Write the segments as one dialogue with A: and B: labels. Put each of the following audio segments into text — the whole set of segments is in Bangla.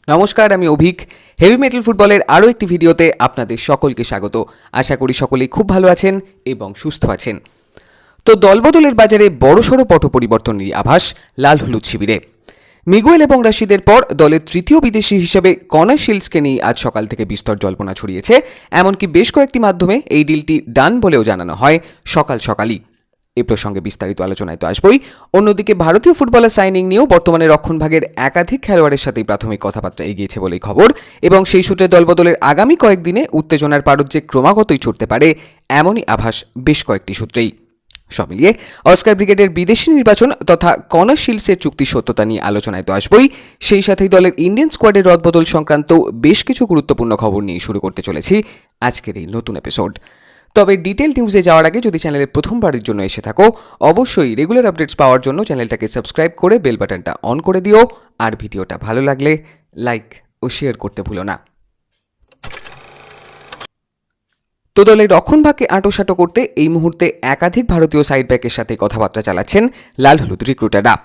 A: নমস্কার, আমি অভিক। হেভি মেটাল ফুটবলের আরও একটি ভিডিওতে আপনাদের সকলকে স্বাগত। আশা করি সকলেই খুব ভালো আছেন এবং সুস্থ আছেন। তো দলবদলের বাজারে বড়সড় পট পরিবর্তনের আভাস লাল হলুদ শিবিরে। মিগুয়েল এবং রাশিদের পর দলের তৃতীয় বিদেশি হিসেবে কনার শিল্ডসকে নিয়ে আজ সকাল থেকে বিস্তর জল্পনা ছড়িয়েছে। এমনকি বেশ কয়েকটি মাধ্যমে এই ডিলটি ডান বলেও জানানো হয় সকাল সকালই। এ প্রসঙ্গে বিস্তারিত আলোচনায় তো আসবই। অন্যদিকে ভারতীয় ফুটবলার সাইনিং নিয়েও বর্তমানে রক্ষণভাগের একাধিক খেলোয়াড়ের সাথেই প্রাথমিক কথাবার্তা এগিয়েছে বলেই খবর, এবং সেই সূত্রে দলবদলের আগামী কয়েকদিনে উত্তেজনার পারদ যে ক্রমাগতই ছুটতে পারে এমনই আভাস বেশ কয়েকটি সূত্রেই। সব মিলিয়ে অস্কার ব্রিগেডের বিদেশি নির্বাচন তথা কনার শিল্ডসের চুক্তির সত্যতা নিয়ে আলোচনায় তো আসবই। সেই সাথেই দলের ইন্ডিয়ান স্কোয়াডের রদবদল সংক্রান্ত বেশ কিছু গুরুত্বপূর্ণ খবর নিয়ে শুরু করতে চলেছি আজকের এই নতুন এপিসোড। তবে ডিটেল নিউজে যাওয়ার আগে যদি চ্যানেলে প্রথমবারের জন্য এসে থাকো, অবশ্যই রেগুলার আপডেটস পাওয়ার জন্য চ্যানেলটাকে সাবস্ক্রাইব করে বেল বাটনটা অন করে দিও। আর ভিডিওটা ভালো লাগলে লাইক ও শেয়ার করতে ভুলো না। তো দলের রক্ষণভাগকে আঁটোসাঁটো করতে এই মুহূর্তে একাধিক ভারতীয় সাইড ব্যাকের সাথে কথাবার্তা চালাচ্ছেন লাল হলুদ রিক্রুটাররা।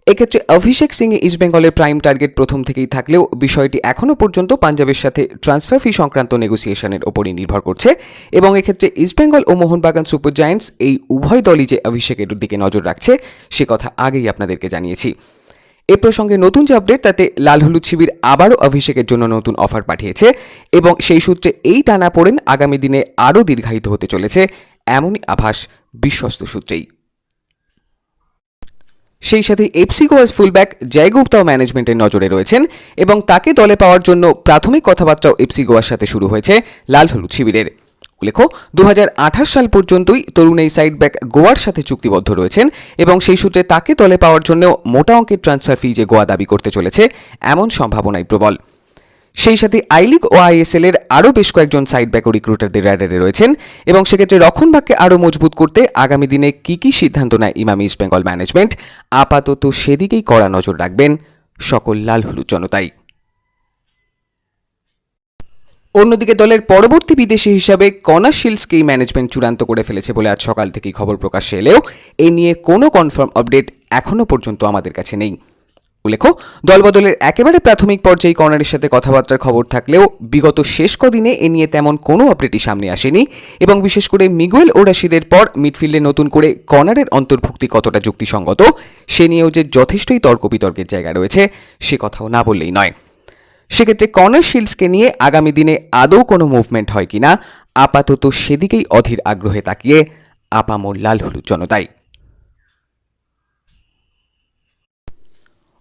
A: এক্ষেত্রে অভিষেক সিংয়ে ইস্টবেঙ্গলের প্রাইম টার্গেট প্রথম থেকেই থাকলেও বিষয়টি এখনও পর্যন্ত পাঞ্জাবের সাথে ট্রান্সফার ফি সংক্রান্ত নেগোসিয়েশনের ওপরই নির্ভর করছে, এবং এক্ষেত্রে ইস্টবেঙ্গল ও মোহনবাগান সুপার জায়ান্টস এই উভয় দলই যে অভিষেকের দিকে নজর রাখছে সে কথা আগেই আপনাদেরকে জানিয়েছি। এ প্রসঙ্গে নতুন যে আপডেট, তাতে লাল হলুদ শিবির আবারও অভিষেকের জন্য নতুন অফার পাঠিয়েছে, এবং সেই সূত্রে এই টানাপোড়েন আগামী দিনে আরও দীর্ঘায়িত হতে চলেছে এমনই আভাস বিশ্বস্ত সূত্রেই। সেই সাথে এফসি গোয়ার ফুলব্যাক জয় গুপ্তাও ম্যানেজমেন্টের নজরে রয়েছেন, এবং তাকে দলে পাওয়ার জন্য প্রাথমিক কথাবার্তাও এফসি গোয়ার সাথে শুরু হয়েছে লাল হলুদ শিবিরের। উল্লেখ্য, 2028 সাল পর্যন্তই তরুণ এই সাইড ব্যাক গোয়ার সাথে চুক্তিবদ্ধ রয়েছেন, এবং সেই সূত্রে তাকে দলে পাওয়ার জন্য মোটা অঙ্কের ট্রান্সফার ফি যে গোয়া দাবি করতে চলেছে এমন সম্ভাবনাই প্রবল। সেই সাথে আই লিগ ও আইএসএল এর আরও বেশ কয়েকজন সাইড ব্যাক ও রিক্রুটারদের র্যাডারে রয়েছেন, এবং সেক্ষেত্রে রক্ষণভাগকে আরও মজবুত করতে আগামী দিনে কী সিদ্ধান্ত নেয় ইমামি ইস্টবেঙ্গল ম্যানেজমেন্ট, আপাতত সেদিকেই কড়া নজর রাখবেন সকল লাল হলুদ জনতাই। অন্যদিকে দলের পরবর্তী বিদেশি হিসাবে কনার শিল্ডসকেই ম্যানেজমেন্ট চূড়ান্ত করে ফেলেছে বলে আজ সকাল থেকেই খবর প্রকাশ্যে এলেও এ নিয়ে কোনো কনফার্ম আপডেট এখনও পর্যন্ত আমাদের কাছে নেই। উল্লেখ্য, দলবদলের একেবারে প্রাথমিক পর্যায়ে কর্নারের সাথে কথাবার্তার খবর থাকলেও বিগত শেষ কদিনে এ নিয়ে তেমন কোনো আপডেটই সামনে আসেনি, এবং বিশেষ করে মিগুয়েল ও রাশিদের পর মিডফিল্ডে নতুন করে কর্নারের অন্তর্ভুক্তি কতটা যুক্তিসঙ্গত সে নিয়েও যে যথেষ্টই তর্ক বিতর্কের জায়গা রয়েছে সে কথাও না বললেই নয়। সেক্ষেত্রে কর্নার শিল্ডসকে নিয়ে আগামী দিনে আদৌ কোনো মুভমেন্ট হয় কিনা আপাতত সেদিকেই অধীর আগ্রহে তাকিয়ে আপামর লাল হলুদ জনতাই।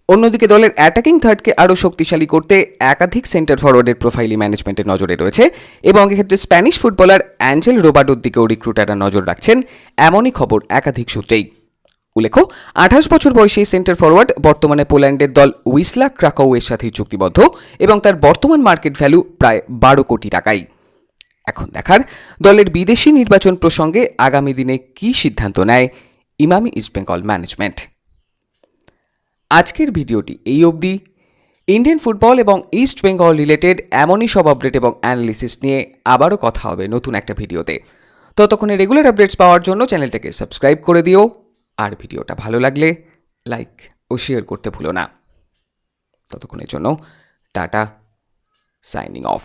A: অন্যদিকে দলের অ্যাটাকিং থার্ডকে আরও শক্তিশালী করতে একাধিক সেন্টার ফরওয়ার্ডের প্রোফাইলি ম্যানেজমেন্টের নজরে রয়েছে, এবং এক্ষেত্রে স্প্যানিশ ফুটবলার অ্যাঞ্জেল রোবার্টোর দিকেও রিক্রুটাররা নজর রাখছেন এমনই খবর একাধিক সূত্রেই। উল্লেখ্য, 28 বছর বয়সী সেন্টার ফরওয়ার্ড বর্তমানে পোল্যান্ডের দল উইসলা ক্রাকাউয়ের সাথেই চুক্তিবদ্ধ, এবং তার বর্তমান মার্কেট ভ্যালু প্রায় 12 কোটি টাকাই। এখন দেখার দলের বিদেশি নির্বাচন প্রসঙ্গে আগামী দিনে কী সিদ্ধান্ত নেয় ইমামি ইস্টবেঙ্গল ম্যানেজমেন্ট। আজকের ভিডিওটি এই অবধি। ইন্ডিয়ান ফুটবল এবং ইস্ট বেঙ্গল রিলেটেড এমনই সব আপডেট এবং অ্যানালিসিস নিয়ে আবারও কথা হবে নতুন একটা ভিডিওতে। ততক্ষণে রেগুলার আপডেটস পাওয়ার জন্য চ্যানেলটাকে সাবস্ক্রাইব করে দিও, আর ভিডিওটা ভালো লাগলে লাইক ও শেয়ার করতে ভুলো না। ততক্ষণের জন্য টাটা, সাইনিং অফ।